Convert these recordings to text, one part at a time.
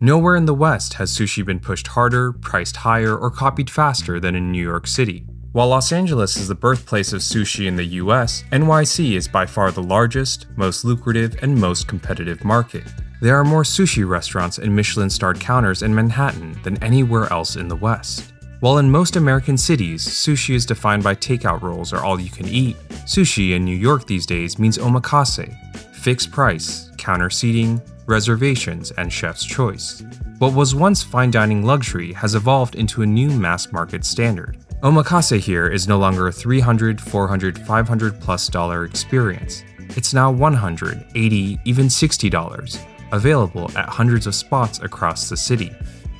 Nowhere in the West has sushi been pushed harder, priced higher, or copied faster than in New York City. While Los Angeles is the birthplace of sushi in the US, NYC is by far the largest, most lucrative, and most competitive market. There are more sushi restaurants and Michelin-starred counters in Manhattan than anywhere else in the West. While in most American cities, sushi is defined by takeout rolls or all you can eat, sushi in New York these days means omakase, fixed price, counter seating, reservations, and chef's choice. What was once fine dining luxury has evolved into a new mass market standard. Omakase here is no longer a $300, $400, $500+ experience. It's now $100, $80, even $60, available at hundreds of spots across the city.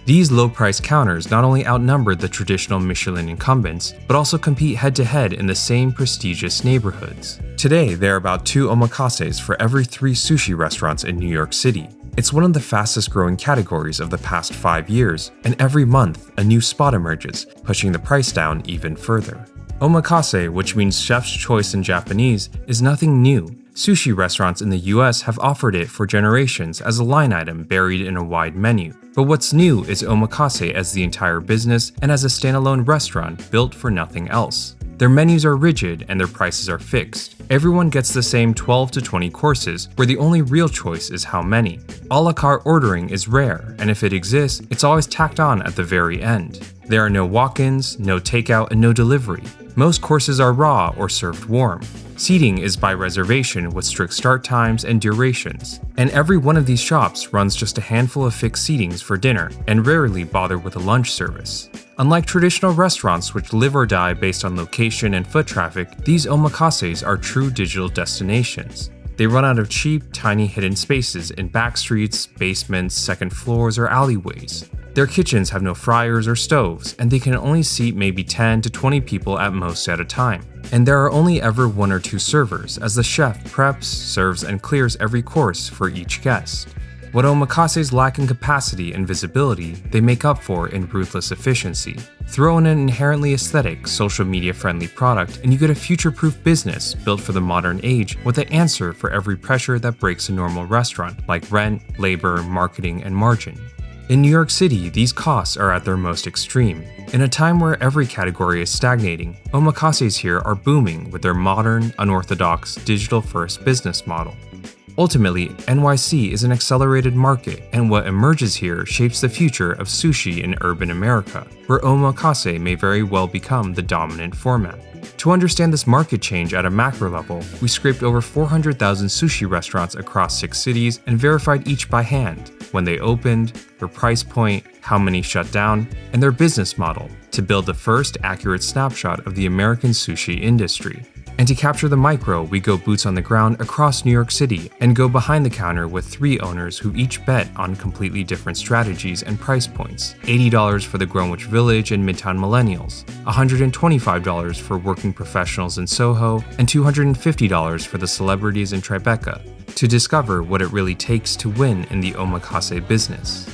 These low-price counters not only outnumber the traditional Michelin incumbents, but also compete head-to-head in the same prestigious neighborhoods. Today, there are about 2 omakases for every 3 sushi restaurants in New York City. It's one of the fastest-growing categories of the past 5 years, and every month, a new spot emerges, pushing the price down even further. Omakase, which means chef's choice in Japanese, is nothing new. Sushi restaurants in the US have offered it for generations as a line item buried in a wide menu. But what's new is omakase as the entire business and as a standalone restaurant built for nothing else. Their menus are rigid and their prices are fixed. Everyone gets the same 12 to 20 courses, where the only real choice is how many. A la carte ordering is rare, and if it exists, it's always tacked on at the very end. There are no walk-ins, no takeout, and no delivery. Most courses are raw or served warm. Seating is by reservation with strict start times and durations. And every one of these shops runs just a handful of fixed seatings for dinner and rarely bother with a lunch service. Unlike traditional restaurants which live or die based on location and foot traffic, these omakases are true digital destinations. They run out of cheap, tiny hidden spaces in back streets, basements, second floors, or alleyways. Their kitchens have no fryers or stoves, and they can only seat maybe 10 to 20 people at most at a time. And there are only ever 1 or 2 servers, as the chef preps, serves, and clears every course for each guest. What omakases lack in capacity and visibility, they make up for in ruthless efficiency. Throw in an inherently aesthetic, social media-friendly product, and you get a future-proof business built for the modern age with an answer for every pressure that breaks a normal restaurant, like rent, labor, marketing, and margin. In New York City, these costs are at their most extreme. In a time where every category is stagnating, omakases here are booming with their modern, unorthodox, digital-first business model. Ultimately, NYC is an accelerated market, and what emerges here shapes the future of sushi in urban America, where omakase may very well become the dominant format. To understand this market change at a macro level, we scraped over 400,000 sushi restaurants across 6 cities and verified each by hand, when they opened, their price point, how many shut down, and their business model, to build the first accurate snapshot of the American sushi industry. And to capture the micro, we go boots on the ground across New York City and go behind the counter with 3 owners who each bet on completely different strategies and price points. $80 for the Greenwich Village and Midtown Millennials, $125 for working professionals in Soho, and $250 for the celebrities in Tribeca, to discover what it really takes to win in the omakase business.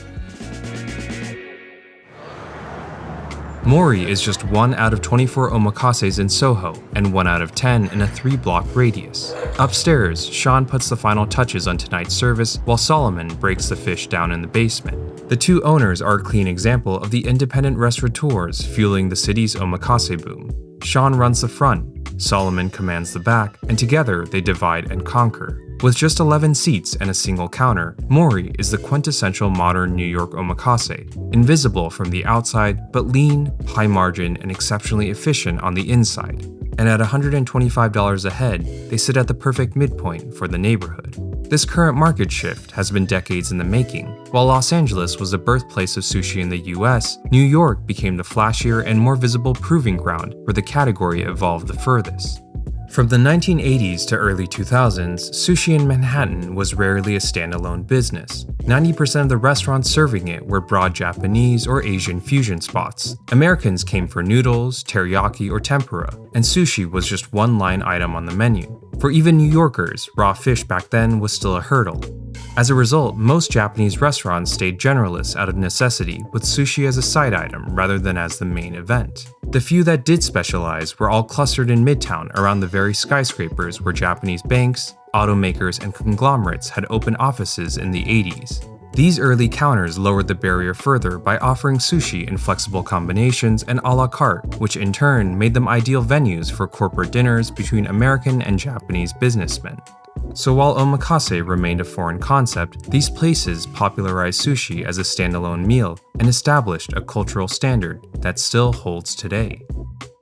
Mori is just 1 out of 24 omakases in Soho and 1 out of 10 in a 3-block radius. Upstairs, Sean puts the final touches on tonight's service while Solomon breaks the fish down in the basement. The 2 owners are a clean example of the independent restaurateurs fueling the city's omakase boom. Sean runs the front, Solomon commands the back, and together they divide and conquer. With just 11 seats and a single counter, Mori is the quintessential modern New York omakase, invisible from the outside, but lean, high margin, and exceptionally efficient on the inside. And at $125 a head, they sit at the perfect midpoint for the neighborhood. This current market shift has been decades in the making. While Los Angeles was the birthplace of sushi in the US, New York became the flashier and more visible proving ground where the category evolved the furthest. From the 1980s to early 2000s, sushi in Manhattan was rarely a standalone business. 90% of the restaurants serving it were broad Japanese or Asian fusion spots. Americans came for noodles, teriyaki, or tempura, and sushi was just one line item on the menu. For even New Yorkers, raw fish back then was still a hurdle. As a result, most Japanese restaurants stayed generalists out of necessity, with sushi as a side item rather than as the main event. The few that did specialize were all clustered in Midtown around the very skyscrapers where Japanese banks, automakers, and conglomerates had opened offices in the 80s. These early counters lowered the barrier further by offering sushi in flexible combinations and a la carte, which in turn made them ideal venues for corporate dinners between American and Japanese businessmen. So while omakase remained a foreign concept, these places popularized sushi as a standalone meal and established a cultural standard that still holds today.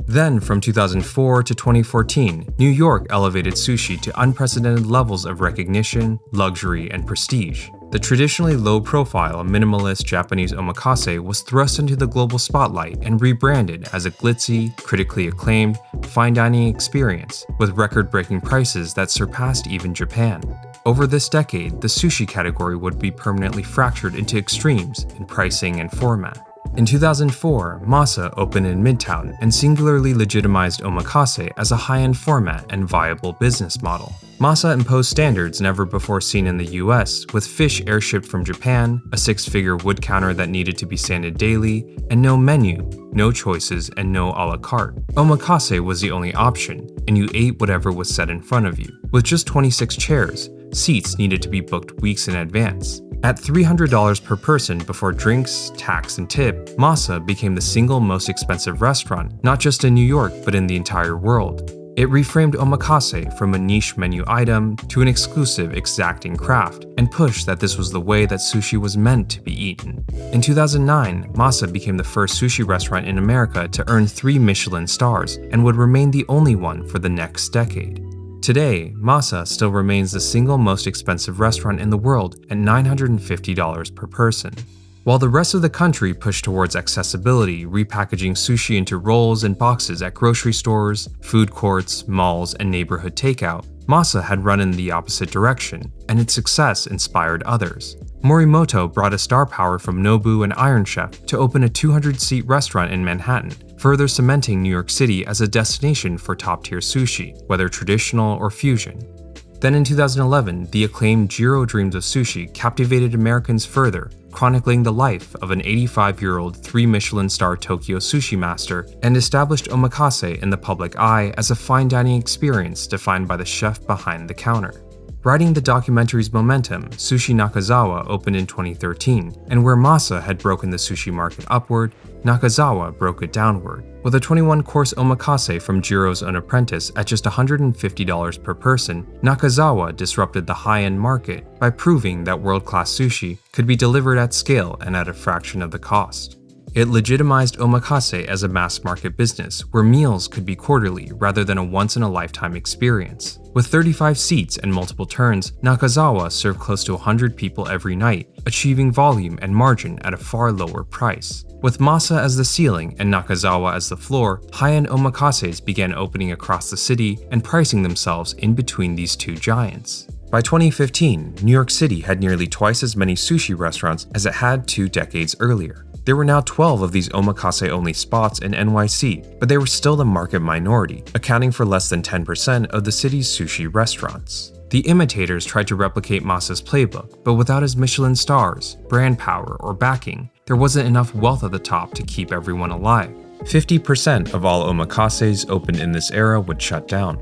Then, from 2004 to 2014, New York elevated sushi to unprecedented levels of recognition, luxury, and prestige. The traditionally low-profile, minimalist Japanese omakase was thrust into the global spotlight and rebranded as a glitzy, critically acclaimed, fine dining experience with record-breaking prices that surpassed even Japan. Over this decade, the sushi category would be permanently fractured into extremes in pricing and format. In 2004, Masa opened in Midtown and singularly legitimized omakase as a high-end format and viable business model. Masa imposed standards never before seen in the US, with fish airshipped from Japan, a six-figure wood counter that needed to be sanded daily, and no menu, no choices, and no a la carte. Omakase was the only option, and you ate whatever was set in front of you. With just 26 chairs, seats needed to be booked weeks in advance. At $300 per person before drinks, tax, and tip, Masa became the single most expensive restaurant, not just in New York, but in the entire world. It reframed omakase from a niche menu item to an exclusive, exacting craft, and pushed that this was the way that sushi was meant to be eaten. In 2009, Masa became the first sushi restaurant in America to earn 3 Michelin stars, and would remain the only one for the next decade. Today, Masa still remains the single most expensive restaurant in the world at $950 per person. While the rest of the country pushed towards accessibility, repackaging sushi into rolls and boxes at grocery stores, food courts, malls, and neighborhood takeout, Masa had run in the opposite direction, and its success inspired others. Morimoto brought a star power from Nobu and Iron Chef to open a 200-seat restaurant in Manhattan, further cementing New York City as a destination for top-tier sushi, whether traditional or fusion. Then in 2011, the acclaimed Jiro Dreams of Sushi captivated Americans further, chronicling the life of an 85-year-old 3 Michelin star Tokyo sushi master, and established omakase in the public eye as a fine dining experience defined by the chef behind the counter. Riding the documentary's momentum, Sushi Nakazawa opened in 2013, and where Masa had broken the sushi market upward, Nakazawa broke it downward. With a 21-course omakase from Jiro's own apprentice at just $150 per person, Nakazawa disrupted the high-end market by proving that world-class sushi could be delivered at scale and at a fraction of the cost. It legitimized omakase as a mass-market business where meals could be quarterly rather than a once-in-a-lifetime experience. With 35 seats and multiple turns, Nakazawa served close to 100 people every night, achieving volume and margin at a far lower price. With Masa as the ceiling and Nakazawa as the floor, high-end omakases began opening across the city and pricing themselves in between these two giants. By 2015, New York City had nearly twice as many sushi restaurants as it had 2 decades earlier. There were now 12 of these omakase-only spots in NYC, but they were still the market minority, accounting for less than 10% of the city's sushi restaurants. The imitators tried to replicate Masa's playbook, but without his Michelin stars, brand power, or backing, there wasn't enough wealth at the top to keep everyone alive. 50% of all omakases opened in this era would shut down.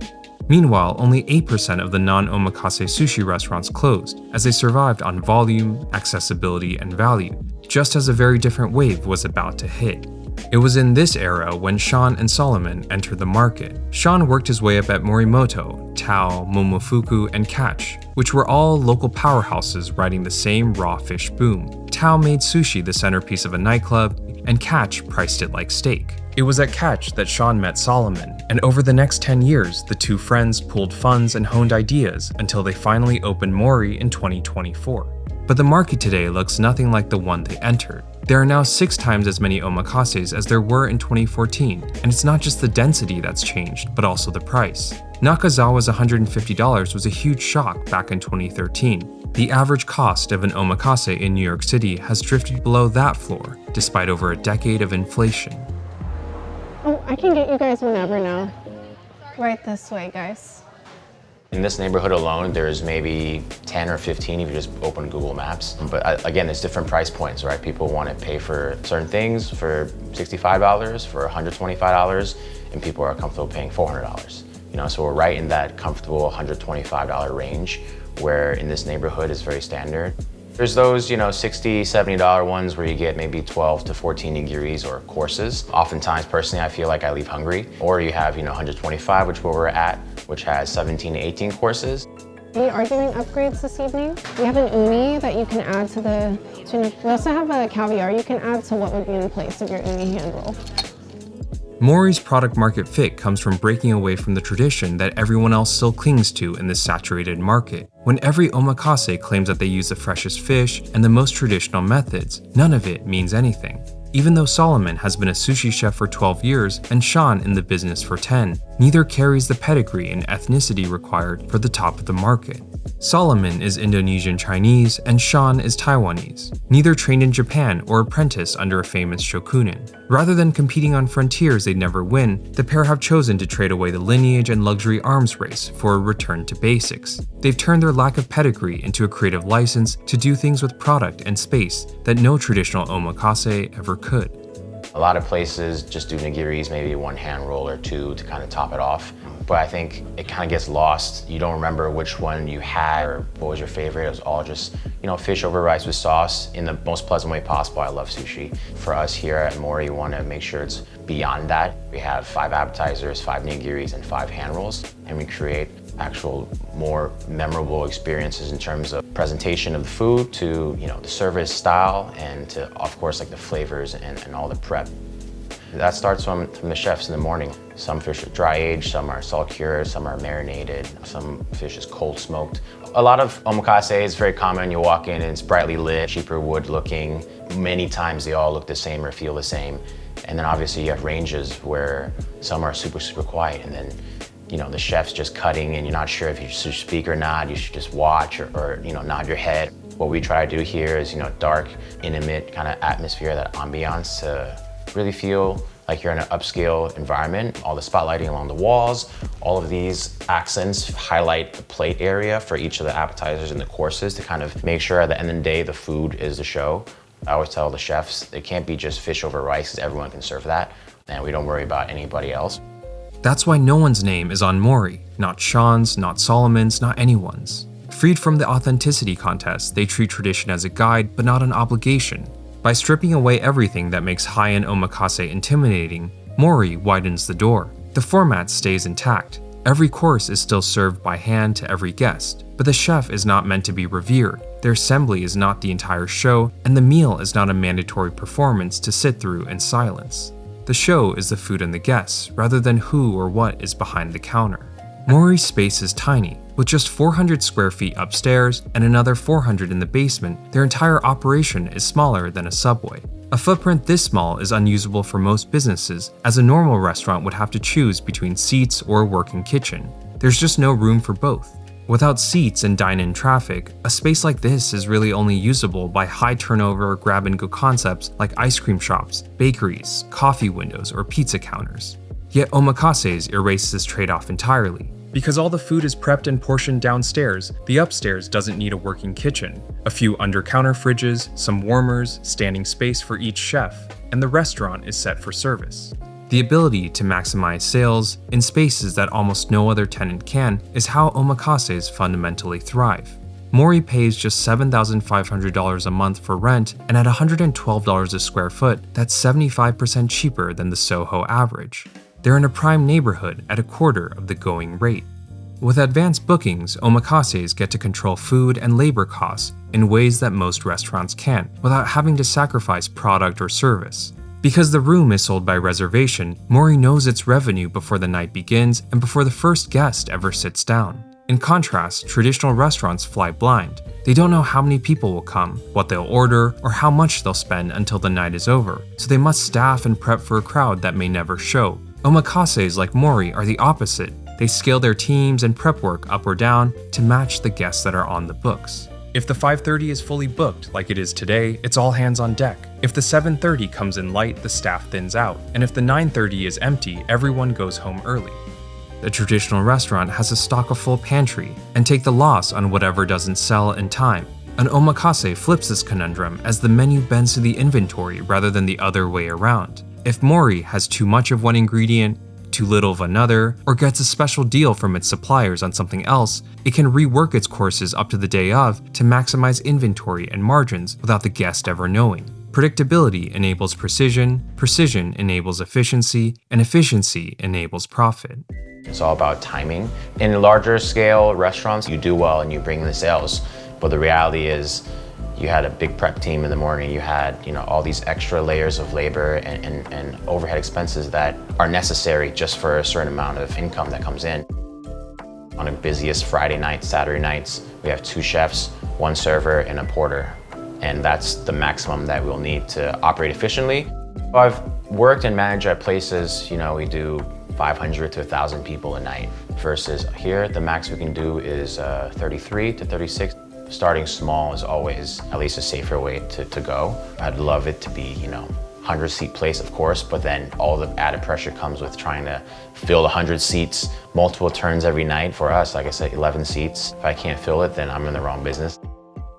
Meanwhile, only 8% of the non-omakase sushi restaurants closed, as they survived on volume, accessibility, and value, just as a very different wave was about to hit. It was in this era when Sean and Solomon entered the market. Sean worked his way up at Morimoto, Tao, Momofuku, and Catch, which were all local powerhouses riding the same raw fish boom. Tao made sushi the centerpiece of a nightclub, and Catch priced it like steak. It was at Catch that Sean met Solomon, and over the next 10 years, the two friends pooled funds and honed ideas until they finally opened Mori in 2024. But the market today looks nothing like the one they entered. There are now 6 times as many omakases as there were in 2014, and it's not just the density that's changed, but also the price. Nakazawa's $150 was a huge shock back in 2013. The average cost of an omakase in New York City has drifted below that floor, despite over a decade of inflation. Oh, I can get you guys whenever now. Right this way, guys. In this neighborhood alone, there's maybe 10 or 15 if you just open Google Maps. But again, it's different price points, right? People want to pay for certain things for $65, for $125, and people are comfortable paying $400. So we're right in that comfortable $125 range, where in this neighborhood is very standard. There's those, $60, $70 ones where you get maybe 12 to 14 nigiris or courses. Oftentimes, personally, I feel like I leave hungry. Or you have, 125, which is where we're at, which has 17 to 18 courses. We are doing upgrades this evening. We have an uni that you can add to the tuna. We also have a caviar you can add to what would be in place of your uni hand roll. Mori's product market fit comes from breaking away from the tradition that everyone else still clings to in this saturated market. When every omakase claims that they use the freshest fish and the most traditional methods, none of it means anything. Even though Solomon has been a sushi chef for 12 years and Sean in the business for 10, neither carries the pedigree and ethnicity required for the top of the market. Solomon is Indonesian Chinese and Sean is Taiwanese, neither trained in Japan or apprenticed under a famous shokunin. Rather than competing on frontiers they'd never win, the pair have chosen to trade away the lineage and luxury arms race for a return to basics. They've turned their lack of pedigree into a creative license to do things with product and space that no traditional omakase ever could. A lot of places just do nigiris, maybe one hand roll or two to kind of top it off. But I think it kind of gets lost. You don't remember which one you had or what was your favorite. It was all just, fish over rice with sauce in the most pleasant way possible. I love sushi. For us here at Mori, we want to make sure it's beyond that. We have 5 appetizers, 5 nigiris, and 5 hand rolls. And we create actual more memorable experiences in terms of presentation of the food to, the service style and to, of course, like the flavors and all the prep. That starts from the chefs in the morning. Some fish are dry aged, some are salt cured, some are marinated, some fish is cold smoked. A lot of omakase is very common. You walk in and it's brightly lit, cheaper wood looking. Many times they all look the same or feel the same. And then obviously you have ranges where some are super, super quiet and then the chef's just cutting and you're not sure if you should speak or not. You should just watch or nod your head. What we try to do here is, dark, intimate kind of atmosphere, that ambiance to really feel like you're in an upscale environment. All the spotlighting along the walls, all of these accents highlight the plate area for each of the appetizers and the courses to kind of make sure at the end of the day, the food is the show. I always tell the chefs, it can't be just fish over rice because everyone can serve that. And we don't worry about anybody else. That's why no one's name is on Mori, not Sean's, not Solomon's, not anyone's. Freed from the authenticity contest, they treat tradition as a guide, but not an obligation. By stripping away everything that makes high-end omakase intimidating, Mori widens the door. The format stays intact. Every course is still served by hand to every guest, but the chef is not meant to be revered. Their assembly is not the entire show, and the meal is not a mandatory performance to sit through in silence. The show is the food and the guests, rather than who or what is behind the counter. Mori's space is tiny. With just 400 square feet upstairs and another 400 in the basement, their entire operation is smaller than a Subway. A footprint this small is unusable for most businesses, as a normal restaurant would have to choose between seats or a working kitchen. There's just no room for both. Without seats and dine-in traffic, a space like this is really only usable by high-turnover grab-and-go concepts like ice cream shops, bakeries, coffee windows, or pizza counters. Yet Omakases erase this trade-off entirely. Because all the food is prepped and portioned downstairs, the upstairs doesn't need a working kitchen. A few under-counter fridges, some warmers, standing space for each chef, and the restaurant is set for service. The ability to maximize sales in spaces that almost no other tenant can is how omakases fundamentally thrive. Mori pays just $7,500 a month for rent, and at $112 a square foot, that's 75% cheaper than the Soho average. They're in a prime neighborhood at a quarter of the going rate. With advanced bookings, omakases get to control food and labor costs in ways that most restaurants can't, without having to sacrifice product or service. Because the room is sold by reservation, Mori knows its revenue before the night begins and before the first guest ever sits down. In contrast, traditional restaurants fly blind. They don't know how many people will come, what they'll order, or how much they'll spend until the night is over, so they must staff and prep for a crowd that may never show. Omakases like Mori are the opposite. They scale their teams and prep work up or down to match the guests that are on the books. If the 5:30 is fully booked, like it is today, it's all hands on deck. If the 7:30 comes in light, the staff thins out. And if the 9:30 is empty, everyone goes home early. The traditional restaurant has a stock a full pantry and take the loss on whatever doesn't sell in time. An omakase flips this conundrum as the menu bends to the inventory rather than the other way around. If Mori has too much of one ingredient, too little of another, or gets a special deal from its suppliers on something else, it can rework its courses up to the day of to maximize inventory and margins without the guest ever knowing. Predictability enables precision, precision enables efficiency, and efficiency enables profit. It's all about timing. In larger scale restaurants, you do well and you bring in the sales, but the reality is you had a big prep team in the morning, you had all these extra layers of labor and overhead expenses that are necessary just for a certain amount of income that comes in. On the busiest Friday nights, Saturday nights, we have 2 chefs, 1 server, and a porter. And that's the maximum that we'll need to operate efficiently. I've worked and managed at places, we do 500 to 1,000 people a night, versus here, the max we can do is 33 to 36. Starting small is always at least a safer way to go. I'd love it to be, 100-seat place, of course, but then all the added pressure comes with trying to fill 100 seats, multiple turns every night. For us, like I said, 11 seats. If I can't fill it, then I'm in the wrong business.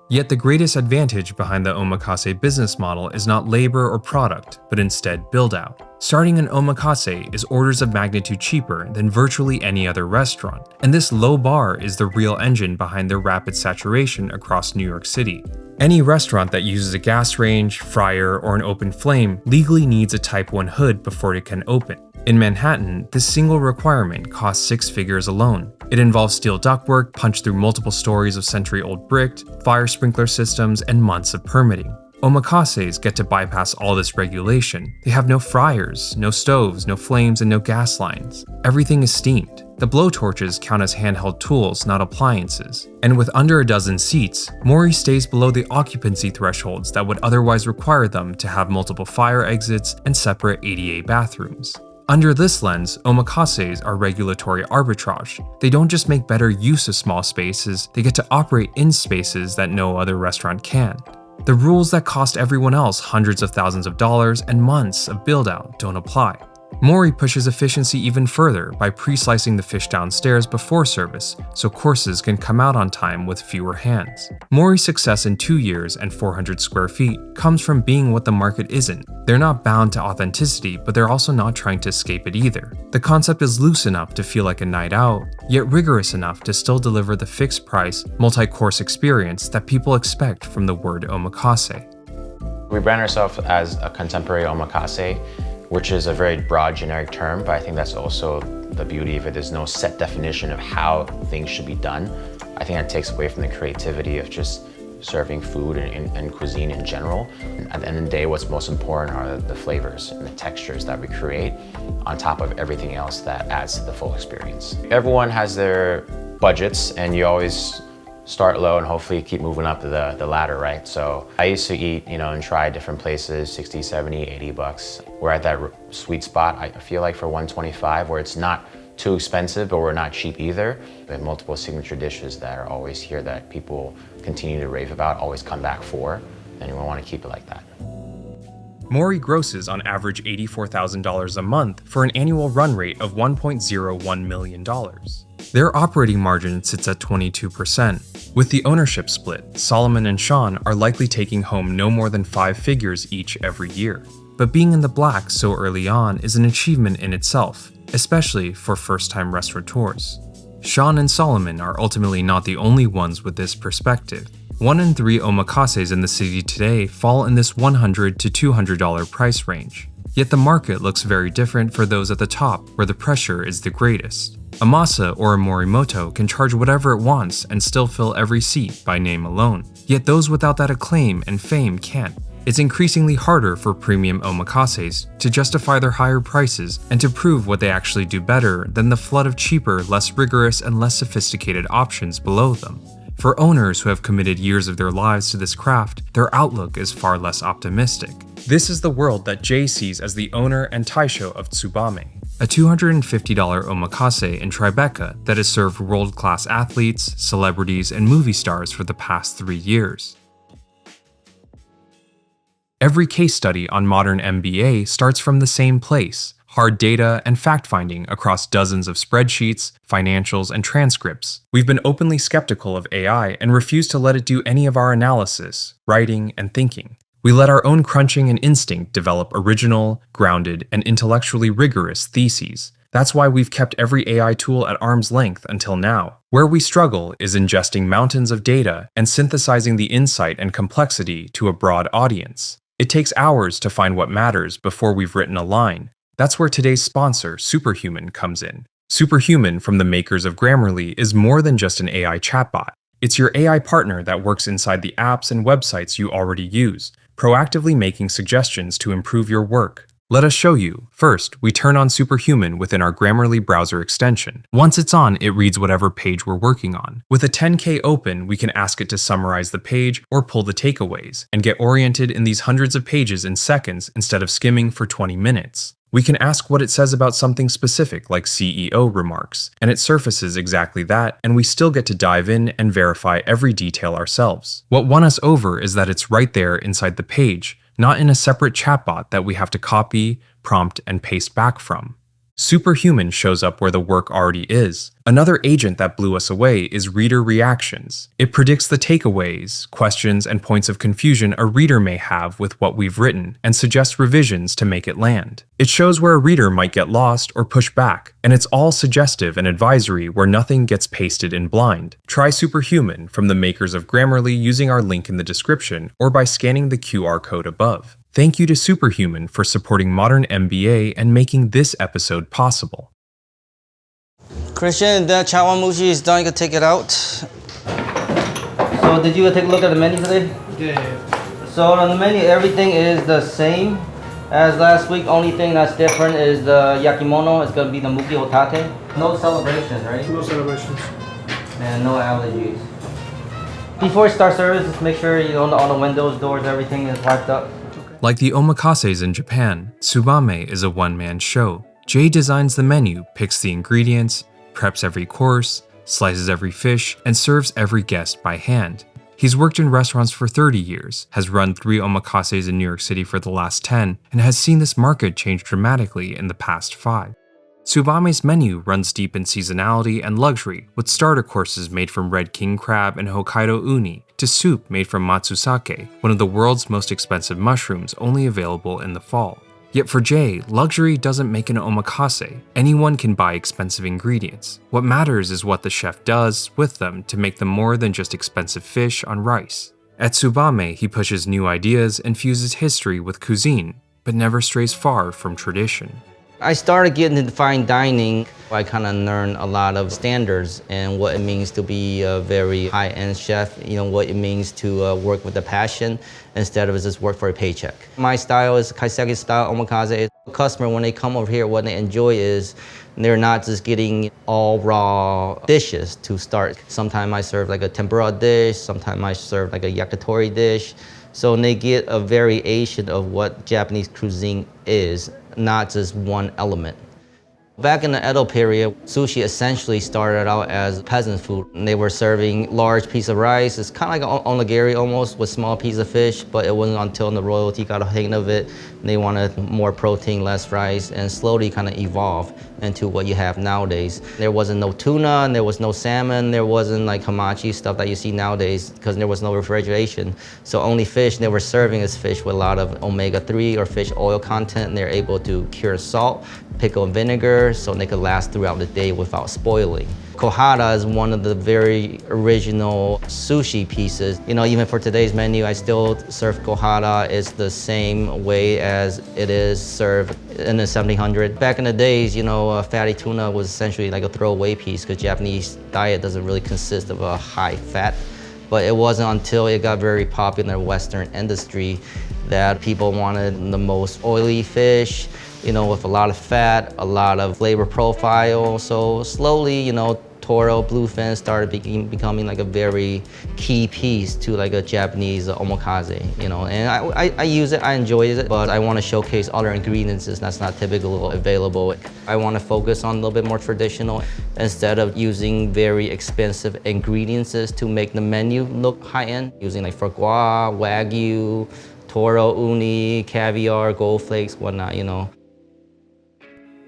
Yet the greatest advantage behind the omakase business model is not labor or product, but instead build-out. Starting an omakase is orders of magnitude cheaper than virtually any other restaurant, and this low bar is the real engine behind their rapid saturation across New York City. Any restaurant that uses a gas range, fryer, or an open flame legally needs a Type 1 hood before it can open. In Manhattan, this single requirement costs 6 figures alone. It involves steel ductwork punched through multiple stories of century-old brick, fire sprinkler systems, and months of permitting. Omakases get to bypass all this regulation. They have no fryers, no stoves, no flames, and no gas lines. Everything is steamed. The blowtorches count as handheld tools, not appliances. And with under a dozen seats, Mori stays below the occupancy thresholds that would otherwise require them to have multiple fire exits and separate ADA bathrooms. Under this lens, omakases are regulatory arbitrage. They don't just make better use of small spaces, they get to operate in spaces that no other restaurant can. The rules that cost everyone else hundreds of thousands of dollars and months of build-out don't apply. Mori pushes efficiency even further by pre-slicing the fish downstairs before service, so courses can come out on time with fewer hands. Mori's success in 2 years and 400 square feet comes from being what the market isn't. They're not bound to authenticity, but they're also not trying to escape it either. The concept is loose enough to feel like a night out, yet rigorous enough to still deliver the fixed price, multi-course experience that people expect from the word omakase. We brand ourselves as a contemporary omakase, which is a very broad, generic term, but I think that's also the beauty of it. There's no set definition of how things should be done. I think that takes away from the creativity of just serving food and cuisine in general. At the end of the day, what's most important are the flavors and the textures that we create on top of everything else that adds to the full experience. Everyone has their budgets, and you always start low and hopefully keep moving up the ladder, right? So I used to eat, and try different places, 60, 70, 80 bucks. We're at that sweet spot, I feel like, for 125, where it's not too expensive, but we're not cheap either. We have multiple signature dishes that are always here that people continue to rave about, always come back for, and we want to keep it like that. Mori grosses on average $84,000 a month for an annual run rate of $1.01 million. Their operating margin sits at 22%. With the ownership split, Solomon and Sean are likely taking home no more than 5 figures each every year. But being in the black so early on is an achievement in itself, especially for first-time restaurateurs. Sean and Solomon are ultimately not the only ones with this perspective. 1 in 3 omakases in the city today fall in this $100 to $200 price range. Yet the market looks very different for those at the top, where the pressure is the greatest. A Masa or a Morimoto can charge whatever it wants and still fill every seat by name alone. Yet those without that acclaim and fame can't. It's increasingly harder for premium omakases to justify their higher prices and to prove what they actually do better than the flood of cheaper, less rigorous, and less sophisticated options below them. For owners who have committed years of their lives to this craft, their outlook is far less optimistic. This is the world that Jay sees as the owner and taisho of Tsubame, a $250 omakase in Tribeca that has served world-class athletes, celebrities, and movie stars for the past 3 years. Every case study on modern MBA starts from the same place: hard data and fact-finding across dozens of spreadsheets, financials, and transcripts. We've been openly skeptical of AI and refuse to let it do any of our analysis, writing, and thinking. We let our own crunching and instinct develop original, grounded, and intellectually rigorous theses. That's why we've kept every AI tool at arm's length until now. Where we struggle is ingesting mountains of data and synthesizing the insight and complexity to a broad audience. It takes hours to find what matters before we've written a line. That's where today's sponsor, Superhuman, comes in. Superhuman, from the makers of Grammarly, is more than just an AI chatbot. It's your AI partner that works inside the apps and websites you already use, proactively making suggestions to improve your work. Let us show you. First, we turn on Superhuman within our Grammarly browser extension. Once it's on, it reads whatever page we're working on. With a 10K open, we can ask it to summarize the page or pull the takeaways, and get oriented in these hundreds of pages in seconds instead of skimming for 20 minutes. We can ask what it says about something specific like CEO remarks, and it surfaces exactly that, and we still get to dive in and verify every detail ourselves. What won us over is that it's right there inside the page, not in a separate chatbot that we have to copy, prompt, and paste back from. Superhuman shows up where the work already is. Another agent that blew us away is reader reactions. It predicts the takeaways, questions, and points of confusion a reader may have with what we've written and suggests revisions to make it land. It shows where a reader might get lost or push back, and it's all suggestive and advisory where nothing gets pasted in blind. Try Superhuman from the makers of Grammarly using our link in the description or by scanning the QR code above. Thank you to Superhuman for supporting Modern MBA and making this episode possible. Christian, that chawanmushi is done. You can take it out. So, did you take a look at the menu today? Yeah. So, on the menu, everything is the same as last week. Only thing that's different is the yakimono. It's going to be the muki hotate. No celebrations, right? No celebrations. And no allergies. Before you start service, just make sure all the windows, doors, everything is wiped up. Like the omakases in Japan, Tsubame is a one-man show. Jay designs the menu, picks the ingredients, preps every course, slices every fish, and serves every guest by hand. He's worked in restaurants for 30 years, has run 3 omakases in New York City for the last 10, and has seen this market change dramatically in the past 5. Tsubame's menu runs deep in seasonality and luxury, with starter courses made from red king crab and Hokkaido uni, to soup made from matsusake, one of the world's most expensive mushrooms only available in the fall. Yet for Jay, luxury doesn't make an omakase. Anyone can buy expensive ingredients. What matters is what the chef does with them to make them more than just expensive fish on rice. At Tsubame, he pushes new ideas and fuses history with cuisine, but never strays far from tradition. I started getting into fine dining. I kind of learned a lot of standards and what it means to be a very high-end chef, what it means to work with a passion instead of just work for a paycheck. My style is kaiseki style omakase. The customer, when they come over here, what they enjoy is they're not just getting all raw dishes to start. Sometimes I serve like a tempura dish, sometimes I serve like a yakitori dish. So they get a variation of what Japanese cuisine is, not just one element. Back in the Edo period, sushi essentially started out as peasant food. They were serving large piece of rice. It's kind of like onigiri almost, with small piece of fish, but it wasn't until the royalty got a hang of it, they wanted more protein, less rice, and slowly kind of evolved into what you have nowadays. There wasn't no tuna, and there was no salmon, there wasn't like hamachi stuff that you see nowadays because there was no refrigeration. So only fish they were serving is fish with a lot of omega-3 or fish oil content, and they're able to cure salt, pickle vinegar, so they could last throughout the day without spoiling. Kohara is one of the very original sushi pieces. Even for today's menu, I still serve kohara. It's the same way as it is served in the 1700s. Back in the days, fatty tuna was essentially like a throwaway piece because Japanese diet doesn't really consist of a high fat. But it wasn't until it got very popular in the Western industry that people wanted the most oily fish, with a lot of fat, a lot of flavor profile. So slowly, toro, bluefin started becoming like a very key piece to like a Japanese omakase, and I use it, I enjoy it, but I want to showcase other ingredients that's not typically available. I want to focus on a little bit more traditional instead of using very expensive ingredients to make the menu look high-end, using like foie gras, wagyu, toro, uni, caviar, gold flakes, whatnot,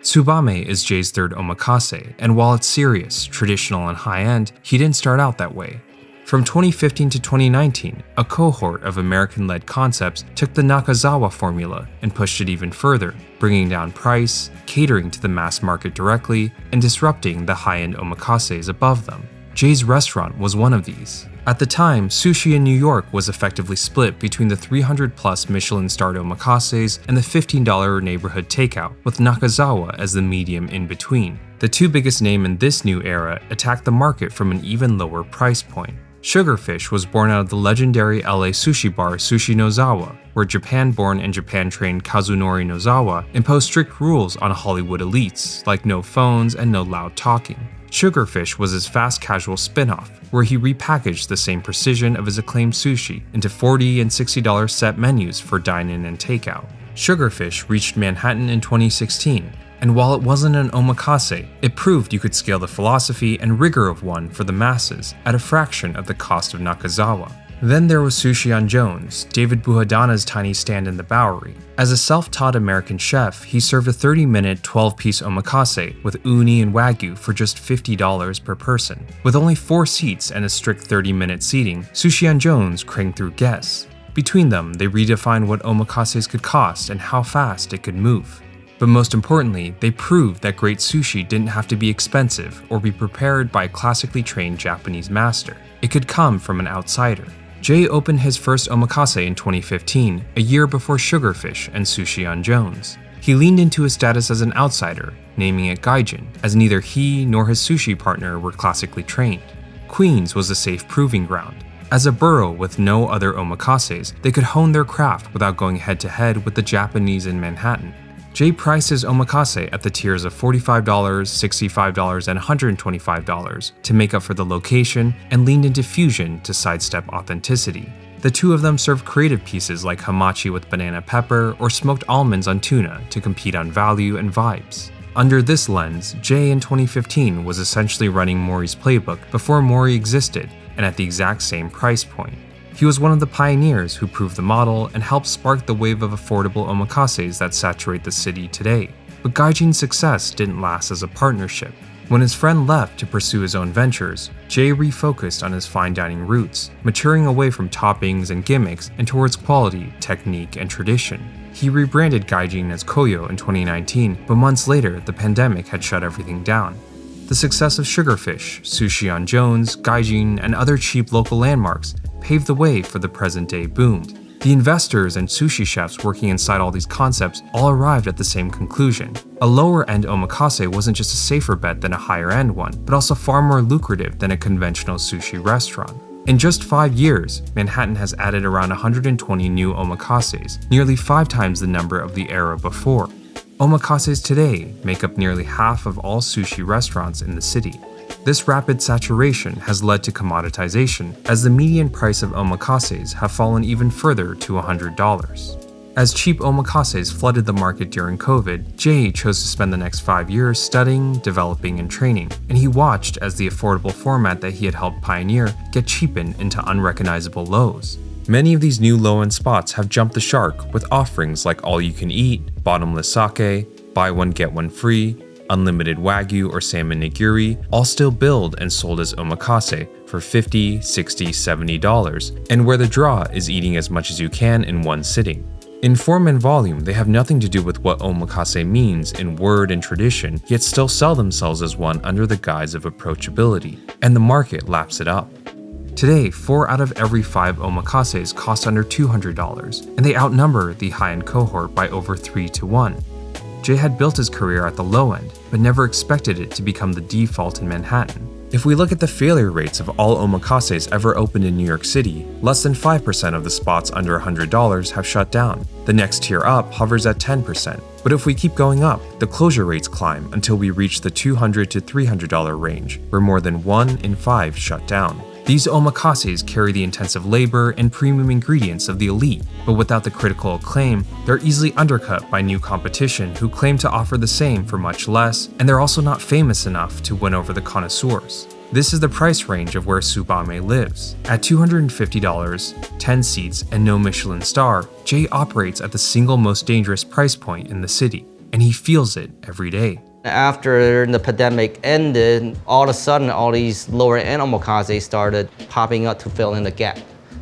Tsubame is Jay's third omakase, and while it's serious, traditional, and high-end, he didn't start out that way. From 2015 to 2019, a cohort of American-led concepts took the Nakazawa formula and pushed it even further, bringing down price, catering to the mass market directly, and disrupting the high-end omakases above them. Jay's restaurant was one of these. At the time, Sushi in New York was effectively split between the 300-plus Michelin-starred omakases and the $15 neighborhood takeout, with Nakazawa as the medium in between. The two biggest names in this new era attacked the market from an even lower price point. Sugarfish was born out of the legendary LA sushi bar Sushi Nozawa, where Japan-born and Japan-trained Kazunori Nozawa imposed strict rules on Hollywood elites, like no phones and no loud talking. Sugarfish was his fast casual spin-off, where he repackaged the same precision of his acclaimed sushi into $40 and $60 set menus for dine-in and takeout. Sugarfish reached Manhattan in 2016, and while it wasn't an omakase, it proved you could scale the philosophy and rigor of one for the masses at a fraction of the cost of Nakazawa. Then there was Sushi on Jones, David Buhadana's tiny stand in the Bowery. As a self-taught American chef, he served a 30-minute, 12-piece omakase with uni and wagyu for just $50 per person. With only 4 seats and a strict 30-minute seating, Sushi on Jones cranked through guests. Between them, they redefined what omakases could cost and how fast it could move. But most importantly, they proved that great sushi didn't have to be expensive or be prepared by a classically trained Japanese master. It could come from an outsider. Jay opened his first omakase in 2015, a year before Sugarfish and Sushi on Jones. He leaned into his status as an outsider, naming it Gaijin, as neither he nor his sushi partner were classically trained. Queens was a safe proving ground. As a borough with no other omakases, they could hone their craft without going head-to-head with the Japanese in Manhattan. Jay priced his omakase at the tiers of $45, $65, and $125 to make up for the location and leaned into fusion to sidestep authenticity. The two of them served creative pieces like hamachi with banana pepper or smoked almonds on tuna to compete on value and vibes. Under this lens, Jay in 2015 was essentially running Mori's playbook before Mori existed and at the exact same price point. He was one of the pioneers who proved the model and helped spark the wave of affordable omakases that saturate the city today. But Gaijin's success didn't last as a partnership. When his friend left to pursue his own ventures, Jay refocused on his fine dining roots, maturing away from toppings and gimmicks and towards quality, technique, and tradition. He rebranded Gaijin as Koyo in 2019, but months later, the pandemic had shut everything down. The success of Sugarfish, Sushi on Jones, Gaijin, and other cheap local landmarks paved the way for the present-day boom. The investors and sushi chefs working inside all these concepts all arrived at the same conclusion. A lower-end omakase wasn't just a safer bet than a higher-end one, but also far more lucrative than a conventional sushi restaurant. In just 5 years, Manhattan has added around 120 new omakases, nearly 5 times the number of the era before. Omakases today make up nearly half of all sushi restaurants in the city. This rapid saturation has led to commoditization, as the median price of omakases have fallen even further to $100. As cheap omakases flooded the market during COVID, Jay chose to spend the next 5 years studying, developing, and training, and he watched as the affordable format that he had helped pioneer get cheapened into unrecognizable lows. Many of these new low-end spots have jumped the shark with offerings like all-you-can-eat, bottomless sake, buy one get one free, unlimited wagyu or salmon nigiri, all still billed and sold as omakase for $50, $60, $70, and where the draw is eating as much as you can in one sitting. In form and volume, they have nothing to do with what omakase means in word and tradition, yet still sell themselves as one under the guise of approachability, and the market laps it up. Today, 4 out of every 5 omakases cost under $200, and they outnumber the high-end cohort by over 3 to 1. Jay had built his career at the low end, but never expected it to become the default in Manhattan. If we look at the failure rates of all omakases ever opened in New York City, less than 5% of the spots under $100 have shut down. The next tier up hovers at 10%. But if we keep going up, the closure rates climb until we reach the $200 to $300 range, where more than 1 in 5 shut down. These omakases carry the intensive labor and premium ingredients of the elite, but without the critical acclaim, they're easily undercut by new competition who claim to offer the same for much less, and they're also not famous enough to win over the connoisseurs. This is the price range of where Tsubame lives. At $250, 10 seats, and no Michelin star, Jay operates at the single most dangerous price point in the city, and he feels it every day. After the pandemic ended, all of a sudden, all these lower-end omakase started popping up to fill in the gap.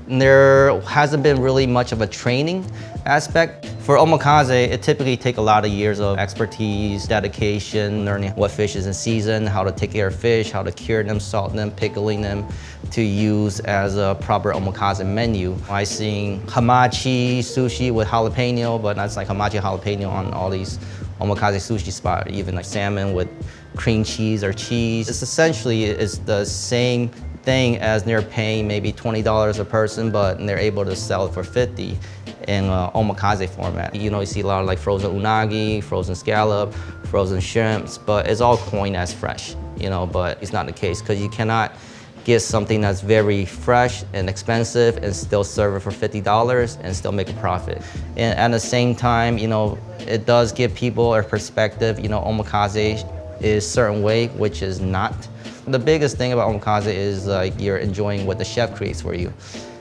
There hasn't been really much of a training aspect. For omakase, it typically takes a lot of years of expertise, dedication, learning what fish is in season, how to take care of fish, how to cure them, salt them, pickling them to use as a proper omakase menu. I seen hamachi sushi with jalapeno, but that's like hamachi jalapeno on all these omakase sushi spots, even like salmon with cream cheese or cheese. It's essentially the same thing as they're paying maybe $20 a person, but they're able to sell it for $50 in omakase format. You know, you see a lot of like frozen unagi, frozen scallop, frozen shrimps, but it's all coined as fresh, you know, but it's not the case because you cannot get something that's very fresh and expensive and still serve it for $50 and still make a profit. And at the same time, you know, it does give people a perspective, you know, omakase is a certain way, which is not. The biggest thing about omakase is like you're enjoying what the chef creates for you.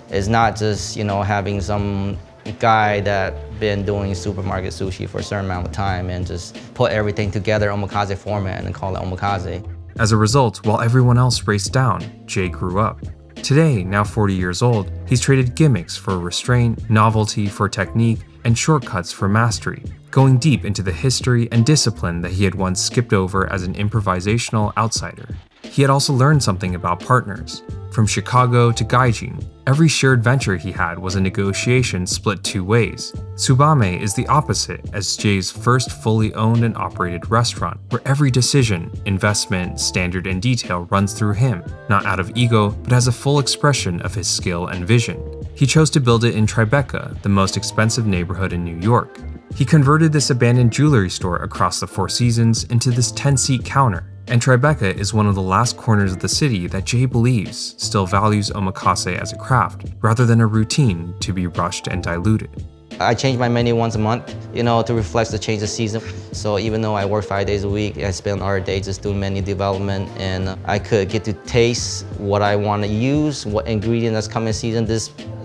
It's not just, you know, having some guy that been doing supermarket sushi for a certain amount of time and just put everything together omakase format and call it omakase. As a result, while everyone else raced down, Jay grew up. Today, now 40 years old, he's traded gimmicks for restraint, novelty for technique, and shortcuts for mastery, going deep into the history and discipline that he had once skipped over as an improvisational outsider. He had also learned something about partners. From Chicago to Gaijin, every shared venture he had was a negotiation split two ways. Tsubame is the opposite as Jay's first fully owned and operated restaurant, where every decision, investment, standard, and detail runs through him, not out of ego, but as a full expression of his skill and vision. He chose to build it in Tribeca, the most expensive neighborhood in New York. He converted this abandoned jewelry store across the Four Seasons into this 10-seat counter. And Tribeca is one of the last corners of the city that Jay believes still values omakase as a craft, rather than a routine to be rushed and diluted. I change my menu once a month, you know, to reflect the change of season. So even though I work 5 days a week, I spend our day just doing menu development, and I could get to taste what I want to use, what ingredient that's coming in season.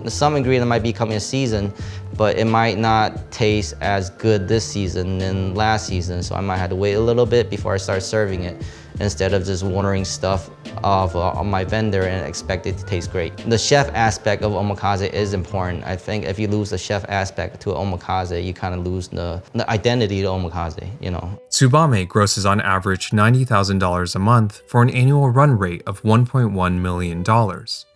Some ingredient might be coming in season, but it might not taste as good this season than last season. So I might have to wait a little bit before I start serving it, instead of just ordering stuff off my vendor and expect it to taste great. The chef aspect of omakase is important. I think if you lose the chef aspect to omakase, you kind of lose the identity of omakase, you know. Tsubame grosses on average $90,000 a month for an annual run rate of $1.1 million.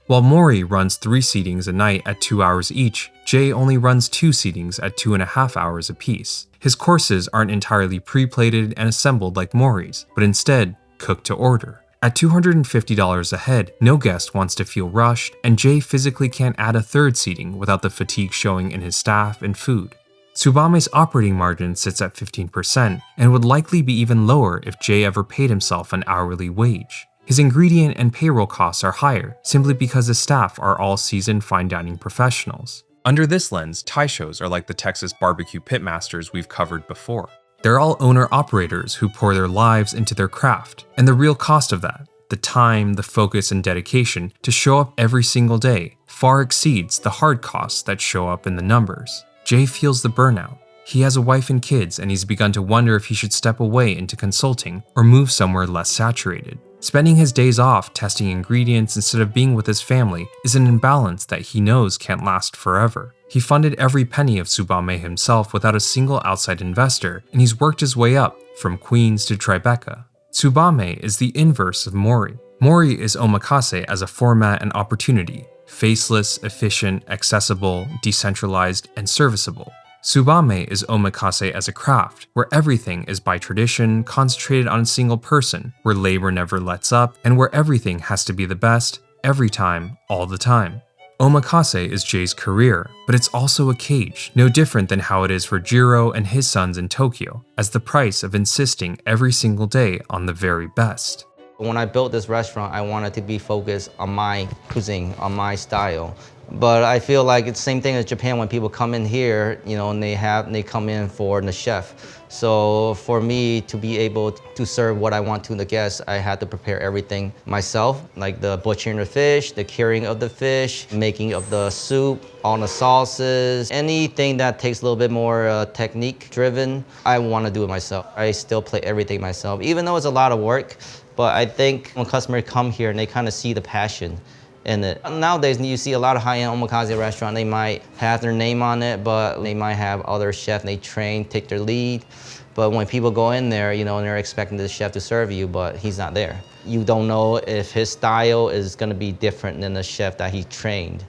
While Mori runs 3 seatings a night at 2 hours each, Jay only runs 2 seatings at 2.5 hours apiece. His courses aren't entirely pre-plated and assembled like Mori's, but instead cooked to order. At $250 a head, no guest wants to feel rushed, and Jay physically can't add a 3rd seating without the fatigue showing in his staff and food. Tsubame's operating margin sits at 15% and would likely be even lower if Jay ever paid himself an hourly wage. His ingredient and payroll costs are higher simply because his staff are all seasoned fine dining professionals. Under this lens, Taishos are like the Texas barbecue pitmasters we've covered before. They're all owner-operators who pour their lives into their craft, and the real cost of that, the time, the focus, and dedication to show up every single day, far exceeds the hard costs that show up in the numbers. Jay feels the burnout. He has a wife and kids, and he's begun to wonder if he should step away into consulting or move somewhere less saturated. Spending his days off testing ingredients instead of being with his family is an imbalance that he knows can't last forever. He funded every penny of Tsubame himself without a single outside investor, and he's worked his way up from Queens to Tribeca. Tsubame is the inverse of Mori. Mori is omakase as a format and opportunity, faceless, efficient, accessible, decentralized, and serviceable. Tsubame is omakase as a craft, where everything is by tradition, concentrated on a single person, where labor never lets up, and where everything has to be the best, every time, all the time. Omakase is Jay's career, but it's also a cage, no different than how it is for Jiro and his sons in Tokyo, as the price of insisting every single day on the very best. When I built this restaurant, I wanted to be focused on my cuisine, on my style, But I feel like it's the same thing as Japan when people come in here, and they come in for the chef. So for me to be able to serve what I want to the guests, I had to prepare everything myself, like the butchering the fish, the curing of the fish, making of the soup, all the sauces, anything that takes a little bit more technique driven, I want to do it myself. I still play everything myself, even though it's a lot of work. But I think when customers come here and they kind of see the passion in it. Nowadays, you see a lot of high-end omakase restaurant, they might have their name on it, but they might have other chefs they train, take their lead. But when people go in there, and they're expecting the chef to serve you, but he's not there. You don't know if his style is gonna be different than the chef that he trained,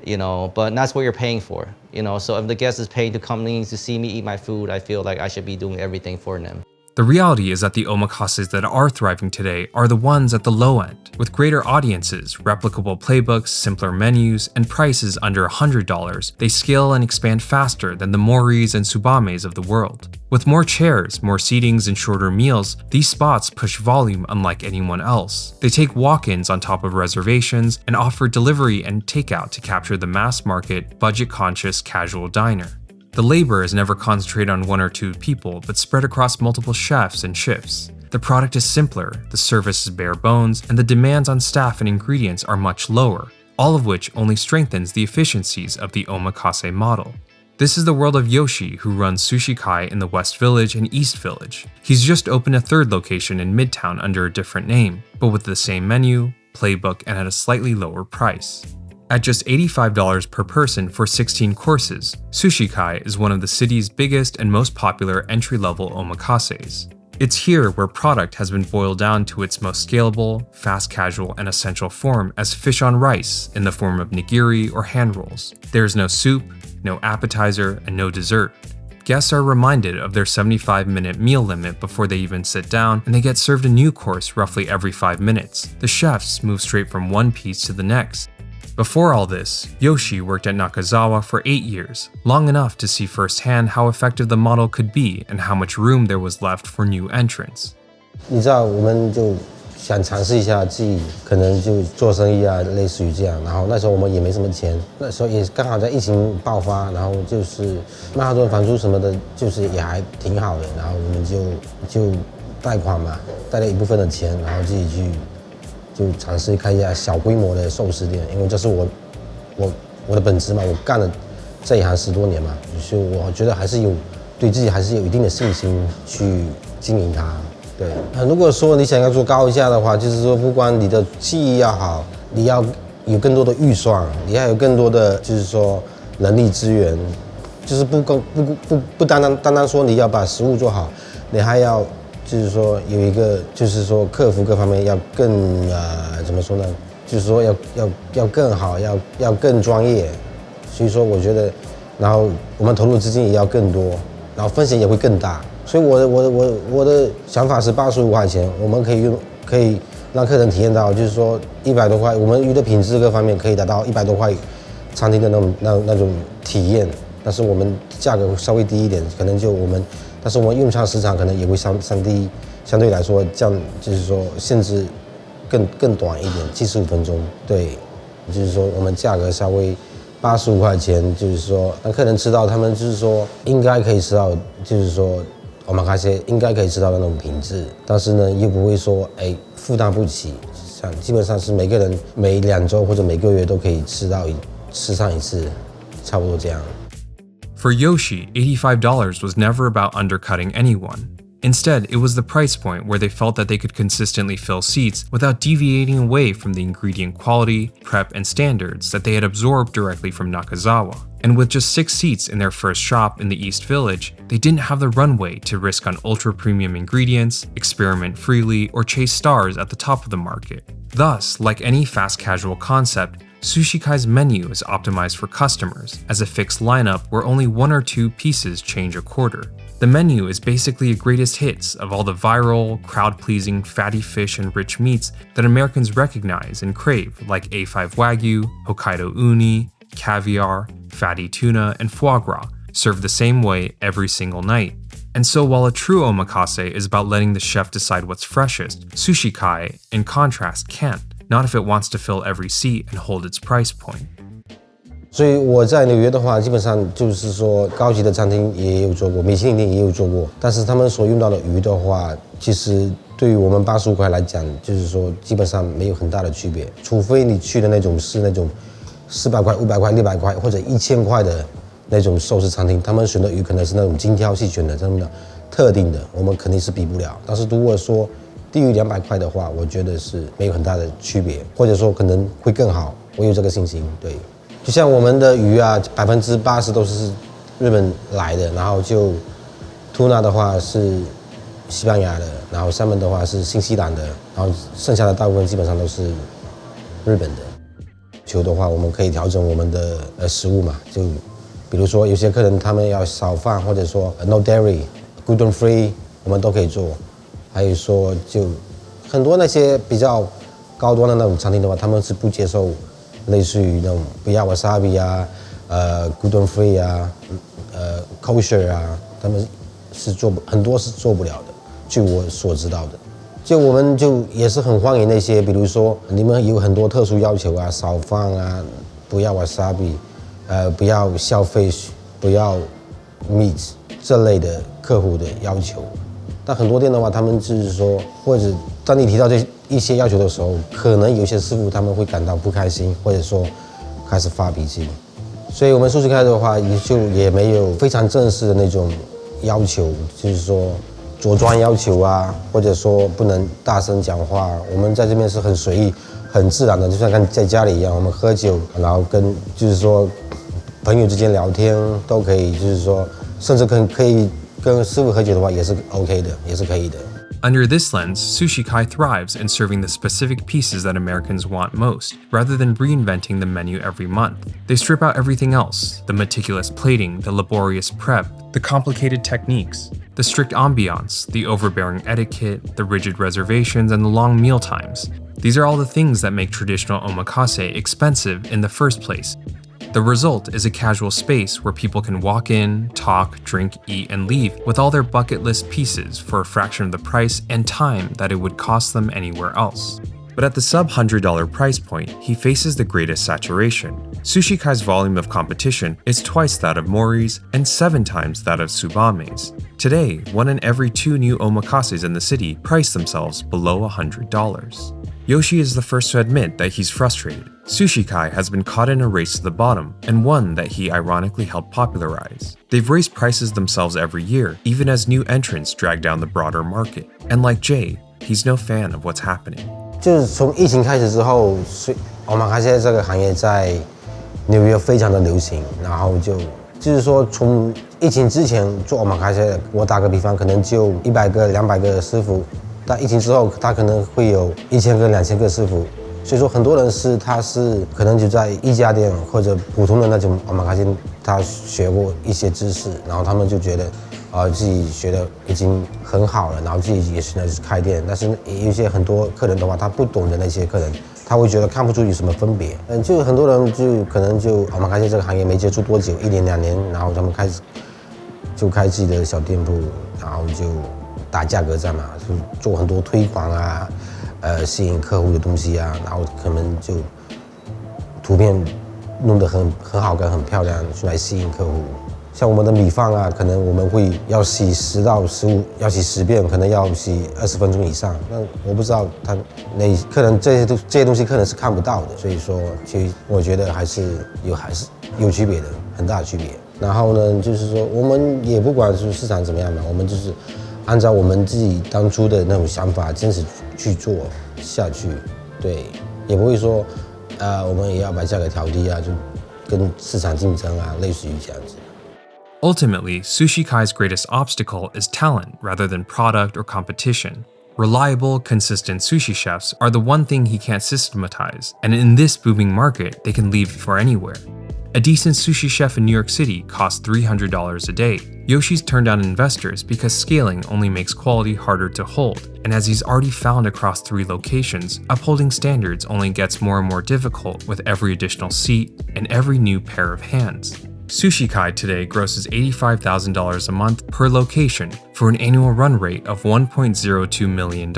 but that's what you're paying for, So if the guest is paying to come in to see me eat my food, I feel like I should be doing everything for them. The reality is that the omakases that are thriving today are the ones at the low end, with greater audiences, replicable playbooks, simpler menus, and prices under $100. They scale and expand faster than the Moris and Tsubames of the world. With more chairs, more seatings, and shorter meals, these spots push volume unlike anyone else. They take walk-ins on top of reservations and offer delivery and takeout to capture the mass market, budget-conscious casual diner. The labor is never concentrated on one or two people, but spread across multiple chefs and shifts. The product is simpler, the service is bare bones, and the demands on staff and ingredients are much lower, all of which only strengthens the efficiencies of the omakase model. This is the world of Yoshi, who runs Sushi Kai in the West Village and East Village. He's just opened a third location in Midtown under a different name, but with the same menu, playbook, and at a slightly lower price. At just $85 per person for 16 courses, Sushi Kai is one of the city's biggest and most popular entry-level omakases. It's here where product has been boiled down to its most scalable, fast casual, and essential form as fish on rice in the form of nigiri or hand rolls. There's no soup, no appetizer, and no dessert. Guests are reminded of their 75-minute meal limit before they even sit down, and they get served a new course roughly every 5 minutes. The chefs move straight from one piece to the next. Before all this, Yoshi worked at Nakazawa for 8 years, long enough to see firsthand how effective the model could be and how much room there was left for new entrants. 你知道，我们就想尝试一下自己可能就做生意啊，类似于这样。然后那时候我们也没什么钱，那时候也刚好在疫情爆发，然后就是曼哈顿房租什么的，就是也还挺好的。然后我们就贷款嘛，贷了一部分的钱，然后自己去。 就尝试开一下小规模的寿司店，因为这是我的本职嘛，我干了这一行10多年嘛，所以我觉得还是对自己还是有一定的信心去经营它。对，如果说你想要做高价的话，就是说不光你的技艺要好，你要有更多的预算，你要有更多的就是说人力资源，就是不单单说你要把食物做好，你还要。 就是说有一个，就是说客服各方面要更怎么说呢？就是说要更好，要更专业。所以说我觉得，然后我们投入的资金也要更多，然后风险也会更大。所以我的想法是85块钱，我们可以让客人体验到，就是说100多块，我们鱼的品质各方面可以达到100多块餐厅的那种体验。但是我们价格稍微低一点，可能就我们。 但是我们用餐时长可能也会相对来说这样，就是说限制更短一点，75分钟。对，就是说我们价格稍微85块钱，就是说让客人吃到，他们就是说应该可以吃到，就是说omakase应该可以吃到那种品质，但是呢又不会说负担不起，像基本上是每个人每2周或者每个月都可以吃上一次，差不多这样。 For Yoshi, $85 was never about undercutting anyone. Instead, it was the price point where they felt that they could consistently fill seats without deviating away from the ingredient quality, prep, and standards that they had absorbed directly from Nakazawa. And with just 6 seats in their first shop in the East Village, they didn't have the runway to risk on ultra-premium ingredients, experiment freely, or chase stars at the top of the market. Thus, like any fast casual concept, Sushi Kai's menu is optimized for customers as a fixed lineup where only 1 or 2 pieces change a quarter. The menu is basically a greatest hits of all the viral, crowd-pleasing, fatty fish and rich meats that Americans recognize and crave, like A5 Wagyu, Hokkaido uni, caviar, fatty tuna, and foie gras, served the same way every single night. And so while a true omakase is about letting the chef decide what's freshest, Sushi Kai, in contrast, can't. Not if it wants to fill every seat and hold its price point. 所以我在纽约的话，基本上就是说高级的餐厅也有做过，米其林店也有做过，但是他们所用到的鱼的话，其实对于我们85块来讲，就是说基本上没有很大的区别，除非你去的那种是那种400块、500块、600块或者1000块的那种寿司餐厅，他们选的鱼可能是那种精挑细选的，这么的特定的，我们肯定是比不了。但是如果说低于200块的话，我觉得是没有很大的区别，或者说可能会更好，我有这个信心，对。就像我们的鱼啊，80%都是日本来的，然后就 tuna 的话是西班牙的，然后salmon的话是新西兰的，然后剩下的大部分基本上都是日本的。球的话，我们可以调整我们的食物嘛，就比如说有些客人他们要少饭，或者说 no dairy、gluten free， 我们都可以做。还有说就很多那些比较高端的那种餐厅的话，他们是不接受。类似于那种不要 wasabi 啊，gluten free 啊，kosher 啊，他们是很多是做不了的，据我所知道的。就我们就也是很欢迎那些，比如说你们有很多特殊要求啊，少放啊，不要 wasabi，不要shellfish，不要 meat 这类的客户的要求。但很多店的话，他们就是说，或者当你提到这一些要求的时候，可能有些师傅他们会感到不开心，或者说开始发脾气。所以我们Sushi开的话，也没有非常正式的那种要求，就是说着装要求啊，或者说不能大声讲话。我们在这边是很随意、很自然的，就像跟在家里一样，我们喝酒，然后就是说朋友之间聊天都可以，就是说甚至可以跟师傅喝酒的话也是 OK 的，也是可以的。Under this lens, Sushi Kai thrives in serving the specific pieces that Americans want most, rather than reinventing the menu every month. They strip out everything else: the meticulous plating, the laborious prep, the complicated techniques, the strict ambiance, the overbearing etiquette, the rigid reservations, and the long meal times. These are all the things that make traditional omakase expensive in the first place. The result is a casual space where people can walk in, talk, drink, eat, and leave with all their bucket list pieces for a fraction of the price and time that it would cost them anywhere else. But at the sub-$100 price point, he faces the greatest saturation. Sushi Kai's volume of competition is twice that of Mori's and 7 times that of Tsubame's. Today, 1 in every 2 new omakases in the city price themselves below $100. Yoshi is the first to admit that he's frustrated. Sushi Kai has been caught in a race to the bottom, and one that he ironically helped popularize. They've raised prices themselves every year, even as new entrants drag down the broader market. And like Jay, he's no fan of what's happening. 就是从疫情开始之后，omakase这个行业在纽约非常的流行，然后就是说从疫情之前做omakase，我打个比方，可能就100个、200个师傅。但疫情之后，他可能会有1000个、2000个师傅，所以说很多人他是可能就在一家店或者普通的那种omakase，他学过一些知识，然后他们就觉得，自己学的已经很好了，然后自己也是开店。但是有一些很多客人的话，他不懂的那些客人，他会觉得看不出有什么分别。就很多人就可能就omakase这个行业没接触多久，1年2年，然后他们开自己的小店铺，然后就打价格战嘛，就做很多推广啊，吸引客户的东西啊，然后可能就图片弄得很好看、很漂亮，去来吸引客户。像我们的米饭啊，可能我们要洗10到15，要洗10遍，可能要洗20分钟以上。那我不知道客人这些东西客人是看不到的，所以说其实我觉得还是有区别的，很大的区别。然后呢，就是说我们也不管是市场怎么样嘛，我们就是按照我们自己当初的那种想法，坚持去做下去，对，也不会说，我们也要把价格调低啊，就跟市场竞争啊，类似于这样子。Ultimately, Sushi Kai's greatest obstacle is talent rather than product or competition. Reliable, consistent sushi chefs are the one thing he can't systematize, and in this booming market, they can leave for anywhere. A decent sushi chef in New York City costs $300 a day. Yoshi's turned down investors because scaling only makes quality harder to hold, and as he's already found across 3 locations, upholding standards only gets more and more difficult with every additional seat and every new pair of hands. Sushi Kai today grosses $85,000 a month per location for an annual run rate of $1.02 million.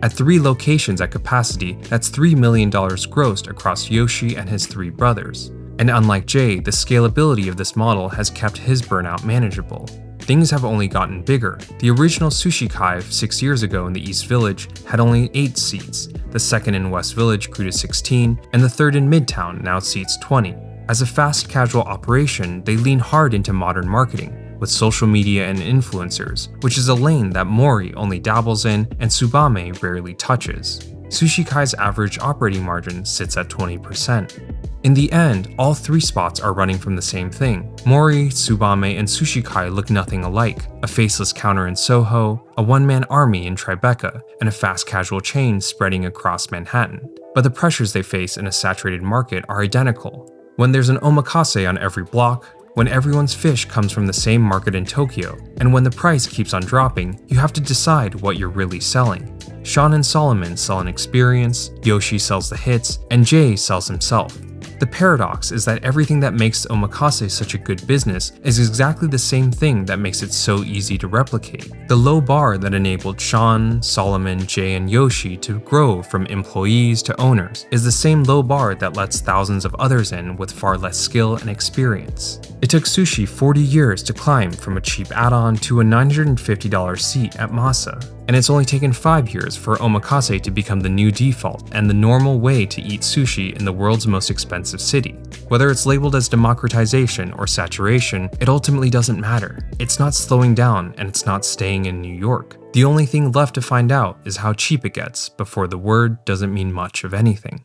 At 3 locations at capacity, that's $3 million grossed across Yoshi and his 3 brothers. And unlike Jay, the scalability of this model has kept his burnout manageable. Things have only gotten bigger. The original Sushi Kai 6 years ago in the East Village had only 8 seats, the second in West Village grew to 16, and the third in Midtown now seats 20. As a fast casual operation, they lean hard into modern marketing, with social media and influencers, which is a lane that Mori only dabbles in and Tsubame rarely touches. Sushi Kai's average operating margin sits at 20%. In the end, all 3 spots are running from the same thing. Mori, Tsubame, and Sushi Kai look nothing alike: a faceless counter in Soho, a one-man army in Tribeca, and a fast casual chain spreading across Manhattan. But the pressures they face in a saturated market are identical. When there's an omakase on every block, when everyone's fish comes from the same market in Tokyo, and when the price keeps on dropping, you have to decide what you're really selling. Sean and Solomon sell an experience, Yoshi sells the hits, and Jay sells himself. The paradox is that everything that makes omakase such a good business is exactly the same thing that makes it so easy to replicate. The low bar that enabled Sean, Solomon, Jay, and Yoshi to grow from employees to owners is the same low bar that lets thousands of others in with far less skill and experience. It took Sushi 40 years to climb from a cheap add-on to a $950 seat at Masa, and it's only taken 5 years for omakase to become the new default and the normal way to eat sushi in the world's most expensive city. Whether it's labeled as democratization or saturation, it ultimately doesn't matter. It's not slowing down, and it's not staying in New York. The only thing left to find out is how cheap it gets before the word doesn't mean much of anything.